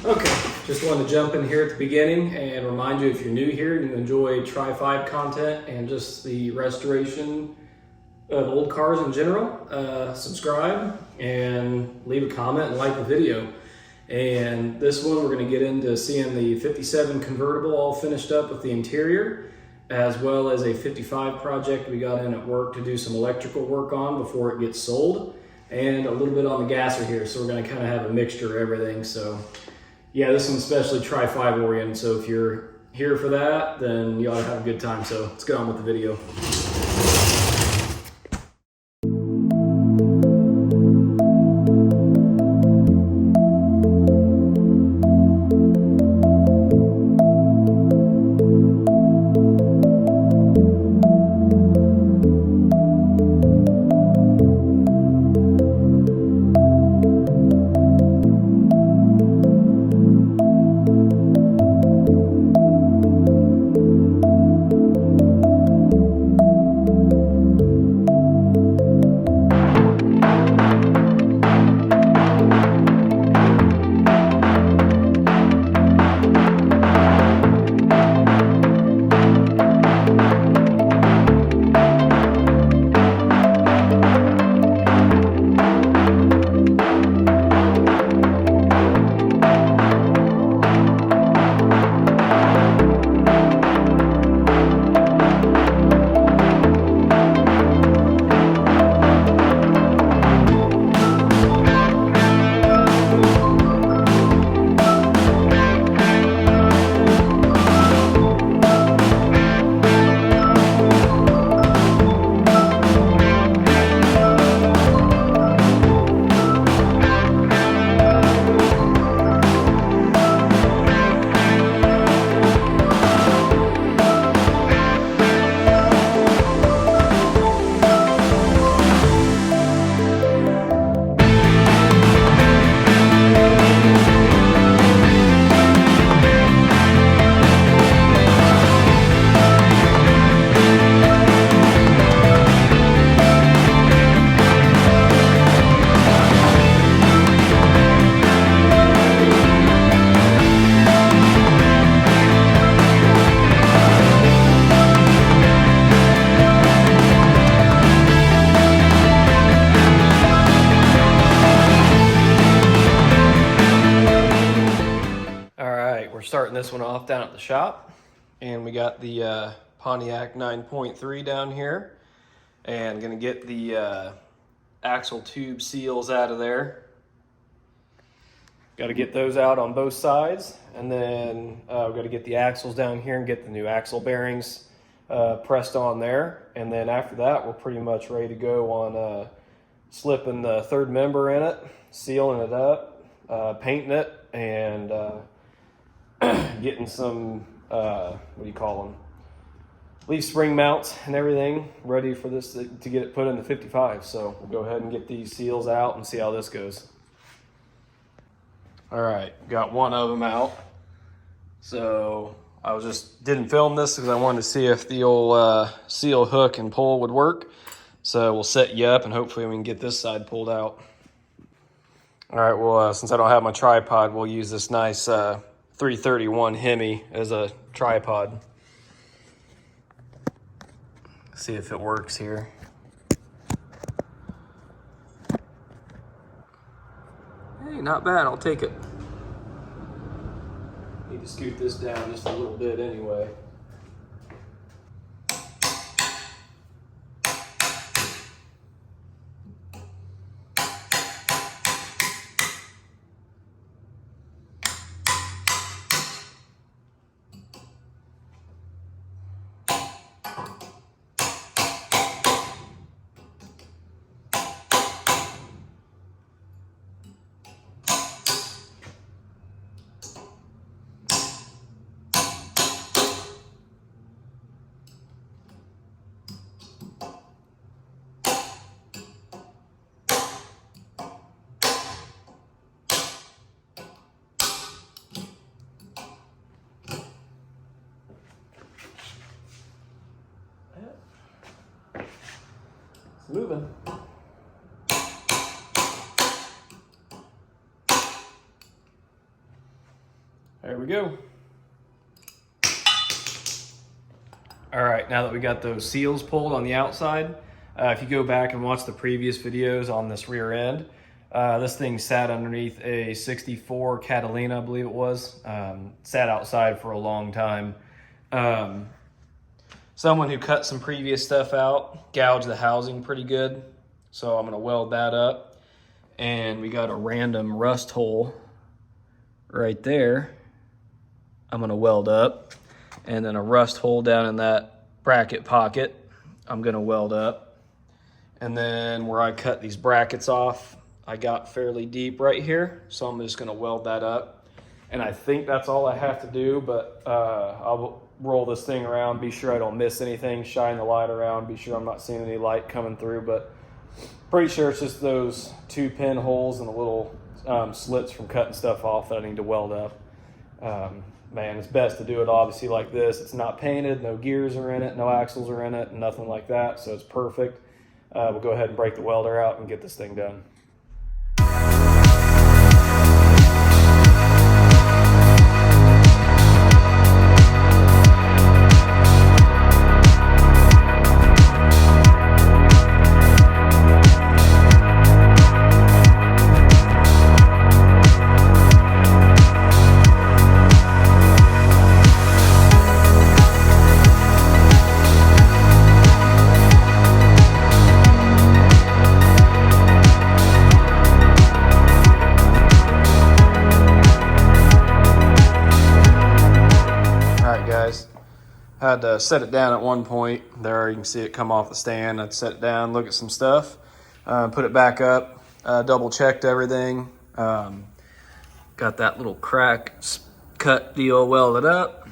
Okay, just wanted to jump in here at the beginning and remind you, if you're new here and you enjoy Trifive content and just the restoration of old cars in general, subscribe and leave a comment and like the video. And this one, we're going to get into seeing the 57 convertible all finished up with the interior, as well as a 55 project we got in at work to do some electrical work on before it gets sold, and a little bit on the gasser here. So we're going to kind of have a mixture of everything. So yeah, this one's especially Tri-5 oriented, so if you're here for that, then you ought to have a good time. So let's get on with the video. We're starting this one off down at the shop, and we got the Pontiac 9.3 down here, and gonna get the axle tube seals out of there. Got to get those out on both sides, and then we've got to get the axles down here and get the new axle bearings pressed on there. And then after that, we're pretty much ready to go on slipping the third member in it, sealing it up, painting it, and getting some, what do you call them, leaf spring mounts and everything ready for this to get it put in the 55. So we'll go ahead and get these seals out and see how this goes. All right, got one of them out. So I didn't film this because I wanted to see if the old seal hook and pull would work. So we'll set you up and hopefully we can get this side pulled out. All right, well, since I don't have my tripod, we'll use this nice 331 Hemi as a tripod. See if it works here. Hey, not bad, I'll take it. Need to scoot this down just a little bit anyway. Moving. There we go. All right, now that we got those seals pulled on the outside, if you go back and watch the previous videos on this rear end, this thing sat underneath a 64 Catalina, I believe it was. Sat outside for a long time. Someone who cut some previous stuff out gouged the housing pretty good. So I'm gonna weld that up. And we got a random rust hole right there. I'm gonna weld up. And then a rust hole down in that bracket pocket, I'm gonna weld up. And then where I cut these brackets off, I got fairly deep right here. So I'm just gonna weld that up. And I think that's all I have to do, but I'll roll this thing around, be sure I don't miss anything, shine the light around, be sure I'm not seeing any light coming through, but pretty sure it's just those 2 pin holes and the little slits from cutting stuff off that I need to weld up. Man, it's best to do it obviously like this. It's not painted, no gears are in it, no axles are in it, nothing like that, so it's perfect. We'll go ahead and break the welder out and get this thing done. I had to set it down at one point. There you can see it come off the stand. I'd set it down, look at some stuff, put it back up, double checked everything. Got that little crack cut deal welded up.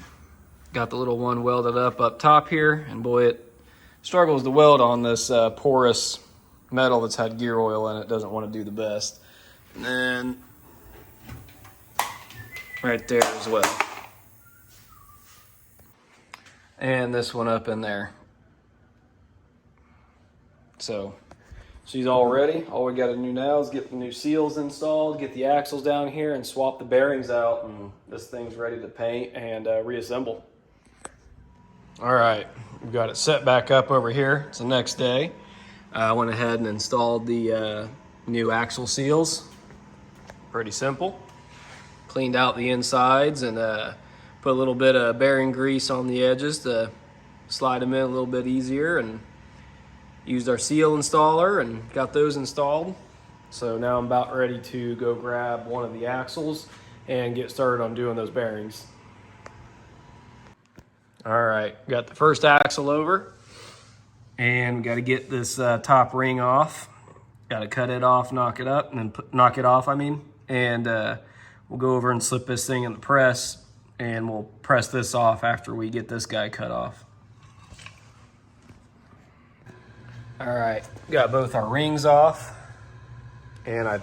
Got the little one welded up top here, and boy, it struggles to weld on this porous metal that's had gear oil in it. Doesn't want to do the best. And then right there as well. And this one up in there. So she's all ready. All we got to do now is get the new seals installed, get the axles down here, and swap the bearings out, and this thing's ready to paint and reassemble. All right, we've got it set back up over here. It's the next day. I went ahead and installed the new axle seals. Pretty simple. Cleaned out the insides and put a little bit of bearing grease on the edges to slide them in a little bit easier, and used our seal installer and got those installed. So now I'm about ready to go grab one of the axles and get started on doing those bearings. All right, got the first axle over, and got to get this top ring off. Got to cut it off, knock it up, and then knock it off, and we'll go over and slip this thing in the press, and we'll press this off after we get this guy cut off. All right, got both our rings off, and I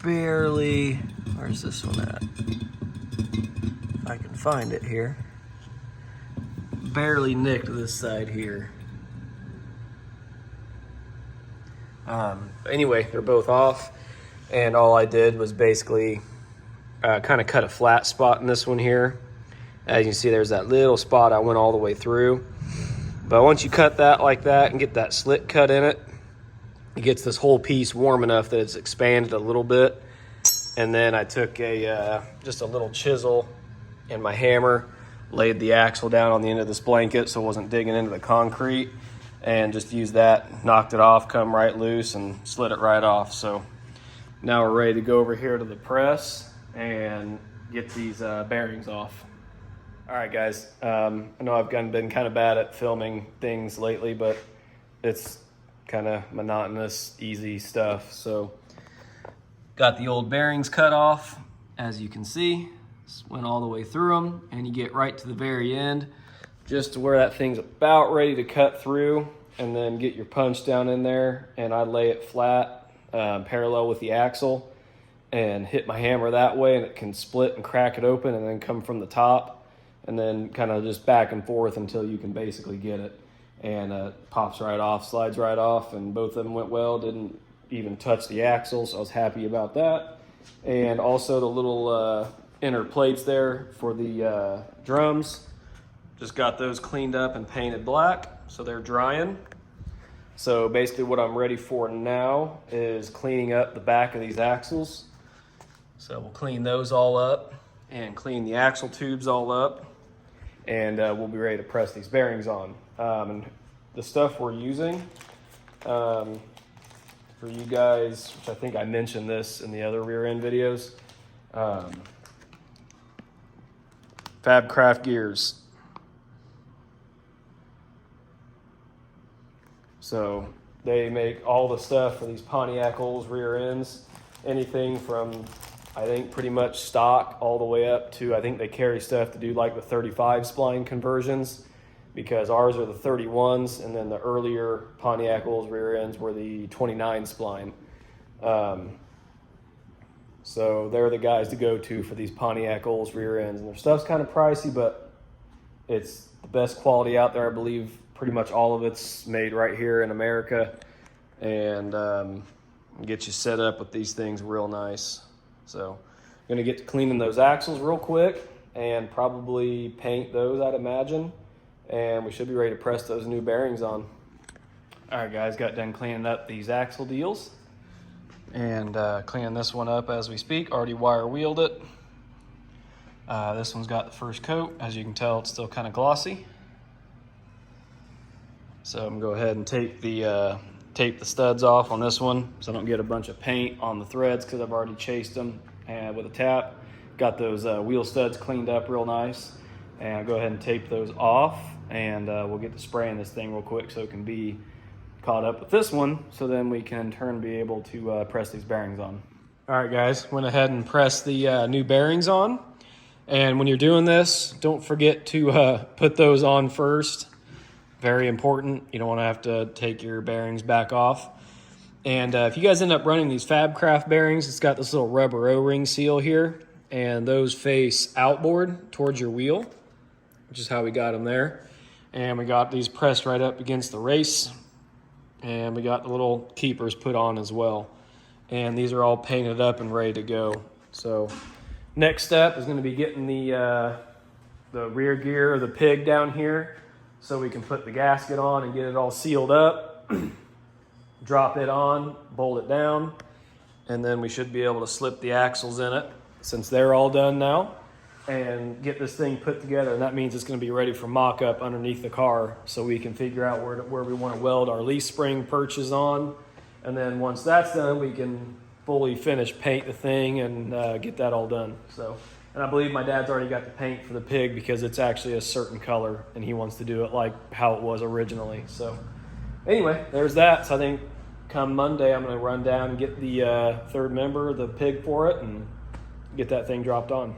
barely, where's this one at? If I can find it here. Barely nicked this side here. Anyway, they're both off, and all I did was basically kind of cut a flat spot in this one here. As you can see, there's that little spot I went all the way through. But once you cut that like that and get that slit cut in it, it gets this whole piece warm enough that it's expanded a little bit. And then I took just a little chisel and my hammer, laid the axle down on the end of this blanket so it wasn't digging into the concrete, and just used that, knocked it off, come right loose, and slid it right off. So now we're ready to go over here to the press and get these bearings off. All right, guys, I know I've been kind of bad at filming things lately, but it's kind of monotonous, easy stuff. So got the old bearings cut off, as you can see. Just went all the way through them, and you get right to the very end, just to where that thing's about ready to cut through, and then get your punch down in there, and I lay it flat, parallel with the axle, and hit my hammer that way, and it can split and crack it open, and then come from the top, and then kind of just back and forth until you can basically get it. And pops right off, slides right off, and both of them went well, didn't even touch the axle, so I was happy about that. And also the little inner plates there for the drums. Just got those cleaned up and painted black, so they're drying. So basically what I'm ready for now is cleaning up the back of these axles. So we'll clean those all up and clean the axle tubes all up, and we'll be ready to press these bearings on. And the stuff we're using for you guys, which I think I mentioned this in the other rear end videos, Fabcraft gears. So they make all the stuff for these Pontiac's rear ends, anything from, I think, pretty much stock all the way up to, I think they carry stuff to do like the 35 spline conversions, because ours are the 31s, and then the earlier Pontiac's rear ends were the 29 spline. So they're the guys to go to for these Pontiac's rear ends, and their stuff's kind of pricey, but it's the best quality out there. I believe pretty much all of it's made right here in America, and get you set up with these things real nice. So I'm gonna get to cleaning those axles real quick and probably paint those, I'd imagine, and we should be ready to press those new bearings on. All right, guys, got done cleaning up these axle deals and cleaning this one up as we speak. Already wire wheeled it. This one's got the first coat. As you can tell, it's still kind of glossy. So I'm gonna go ahead and tape the studs off on this one so I don't get a bunch of paint on the threads, because I've already chased them with a tap. Got those wheel studs cleaned up real nice, and I'll go ahead and tape those off, and we'll get to spraying this thing real quick so it can be caught up with this one, so then we can in turn be able to press these bearings on. All right, guys, went ahead and pressed the new bearings on, and when you're doing this, don't forget to put those on first. Very important. You don't want to have to take your bearings back off. And if you guys end up running these Fabcraft bearings, it's got this little rubber O-ring seal here, and those face outboard towards your wheel, which is how we got them there. And we got these pressed right up against the race, and we got the little keepers put on as well. And these are all painted up and ready to go. So next step is going to be getting the rear gear, or the pig, down here, so we can put the gasket on and get it all sealed up, drop it on, bolt it down, and then we should be able to slip the axles in it, since they're all done now, and get this thing put together. And that means it's going to be ready for mock-up underneath the car, so we can figure out where we want to weld our leaf spring perches on. And then once that's done, we can fully finish paint the thing and get that all done. So. And I believe my dad's already got the paint for the pig, because it's actually a certain color and he wants to do it like how it was originally. So anyway, there's that. So I think come Monday, I'm going to run down and get the third member, the pig, for it, and get that thing dropped on.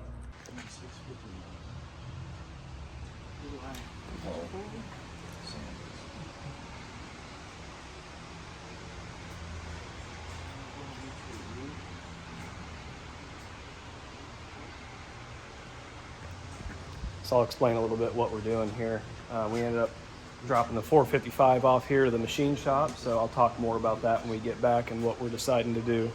So I'll explain a little bit what we're doing here. We ended up dropping the 455 off here to the machine shop, so I'll talk more about that when we get back and what we're deciding to do.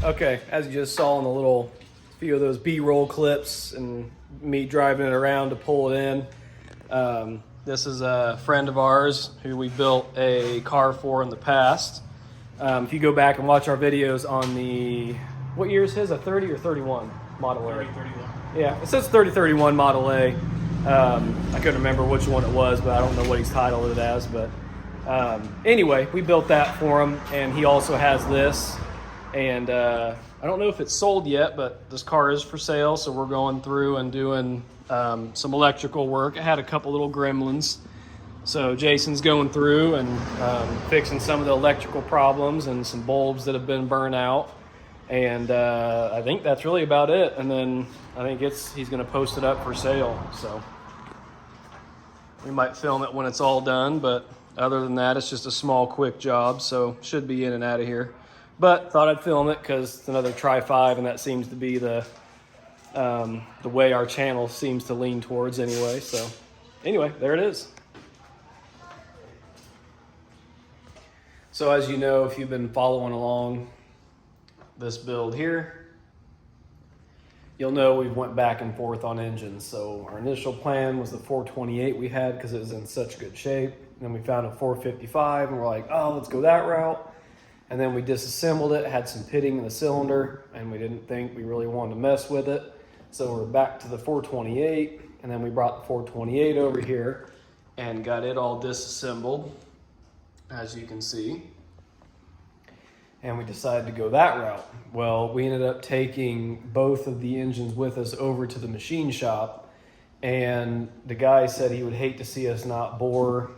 Okay, as you just saw in the little few of those B-roll clips and me driving it around to pull it in, this is a friend of ours who we built a car for in the past. If you go back and watch our videos on the, what year is his, a 30 or 31 Model A? 3031. Yeah, it says 3031 Model A. I couldn't remember which one it was, but I don't know what he's titled it as. But anyway, we built that for him, and he also has this. And I don't know if it's sold yet, but this car is for sale, so we're going through and doing some electrical work. It had a couple little gremlins. So Jason's going through and fixing some of the electrical problems and some bulbs that have been burnt out. And I think that's really about it. And then I think he's going to post it up for sale. So we might film it when it's all done, but other than that, it's just a small, quick job. So should be in and out of here. But thought I'd film it because it's another Trifive, and that seems to be the way our channel seems to lean towards anyway. So anyway, there it is. So as you know, if you've been following along this build here, you'll know we've went back and forth on engines. So our initial plan was the 428 we had because it was in such good shape. And then we found a 455 and we're like, oh, let's go that route. And then we disassembled it, had some pitting in the cylinder, and we didn't think we really wanted to mess with it. So we're back to the 428, and then we brought the 428 over here and got it all disassembled, as you can see. And we decided to go that route. Well, we ended up taking both of the engines with us over to the machine shop, and the guy said he would hate to see us not bore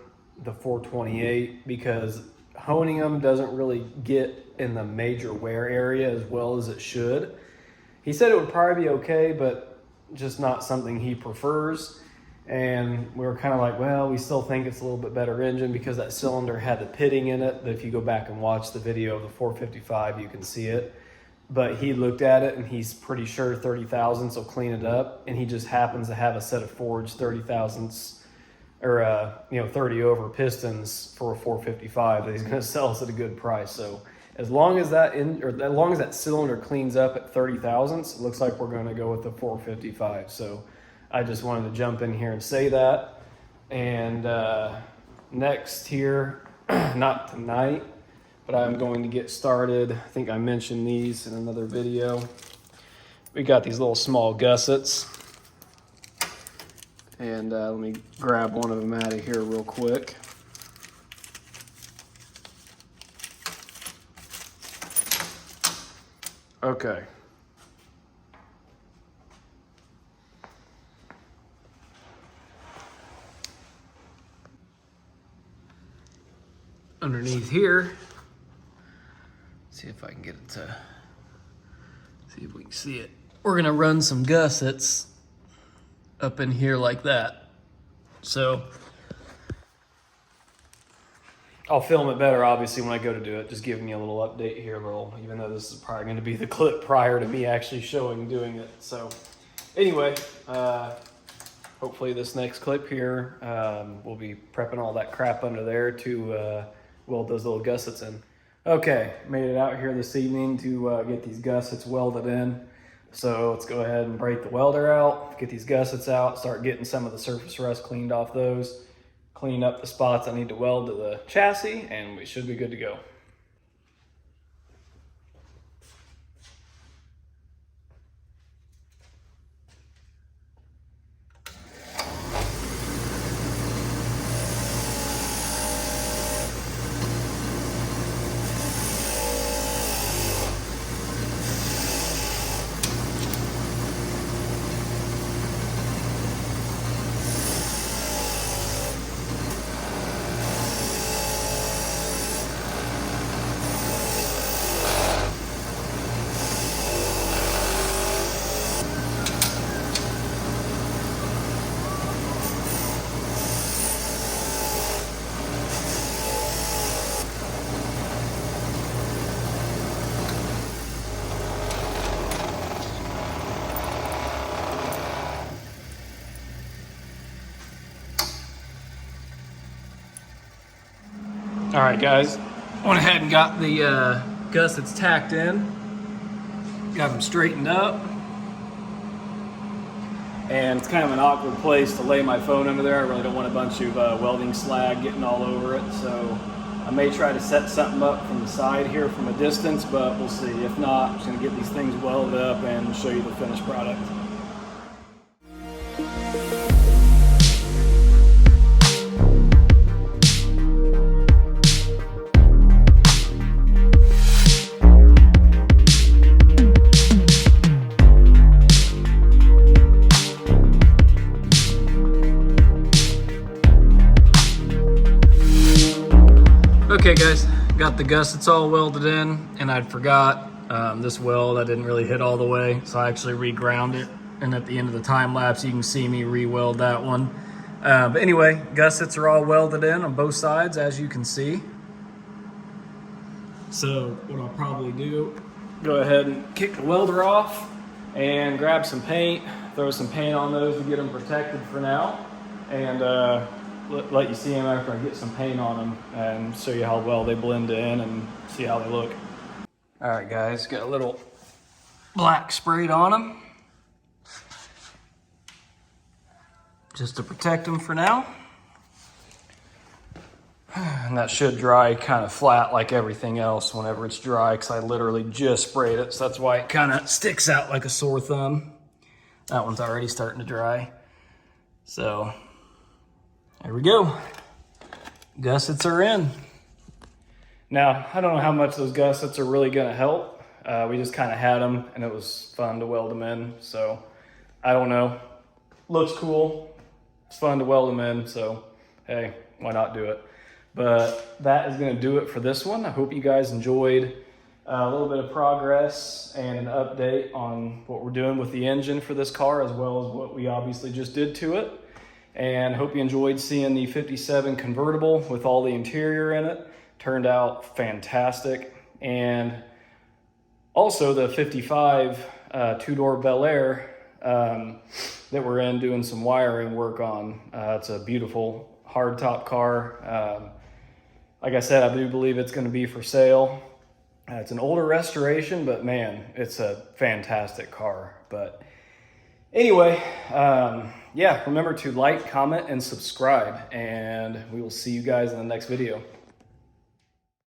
the 428 because honing them doesn't really get in the major wear area as well as it should. He said it would probably be okay, but just not something he prefers. And we were kind of like, well, we still think it's a little bit better engine because that cylinder had the pitting in it. That if you go back and watch the video of the 455, you can see it. But he looked at it and he's pretty sure 30 thousandths will clean it up. And he just happens to have a set of forged 30 thousandths or 30 over pistons for a 455 that he's going to sell us at a good price. So as long as that cylinder cleans up at 30 thousandths, it looks like we're going to go with the 455. So I just wanted to jump in here and say that. And next here, not tonight, but I'm going to get started. I think I mentioned these in another video. We got these little small gussets. And let me grab one of them out of here real quick. Okay. Underneath here, see if I can get it to, see if we can see it. We're gonna run some gussets up in here like that. So I'll film it better obviously when I go to do it, just giving you a little update here, even though this is probably going to be the clip prior to me actually doing it. So anyway, hopefully this next clip here, we'll be prepping all that crap under there to weld those little gussets in. Okay, made it out here this evening to get these gussets welded in. So let's go ahead and break the welder out, get these gussets out, start getting some of the surface rust cleaned off those, clean up the spots I need to weld to the chassis, and we should be good to go. All right, guys, went ahead and got the gussets tacked in. Got them straightened up. And it's kind of an awkward place to lay my phone under there. I really don't want a bunch of welding slag getting all over it. So I may try to set something up from the side here from a distance, but we'll see. If not, I'm just gonna get these things welded up and show you the finished product. Okay guys, got the gussets all welded in, and I forgot this weld, I didn't really hit all the way, so I actually re-ground it, and at the end of the time lapse you can see me re-weld that one. But anyway, gussets are all welded in on both sides, as you can see. So what I'll probably do, go ahead and kick the welder off and grab some paint, throw some paint on those to get them protected for now, and let you see them after I get some paint on them and show you how well they blend in and see how they look. All right guys, got a little black sprayed on them just to protect them for now. And that should dry kind of flat like everything else whenever it's dry, because I literally just sprayed it, so that's why it kind of sticks out like a sore thumb. That one's already starting to dry. So there we go. Gussets are in. Now, I don't know how much those gussets are really gonna help. We just kind of had them and it was fun to weld them in. So I don't know. Looks cool. It's fun to weld them in. So hey, why not do it? But that is gonna do it for this one. I hope you guys enjoyed a little bit of progress and an update on what we're doing with the engine for this car, as well as what we obviously just did to it. And hope you enjoyed seeing the 57 convertible with all the interior in it. Turned out fantastic. And also the 55 two-door Belair that we're in doing some wiring work on. It's a beautiful hardtop car. Like I said, I do believe it's going to be for sale. It's an older restoration, but man, it's a fantastic car. But anyway, yeah, remember to like, comment, and subscribe, and we will see you guys in the next video.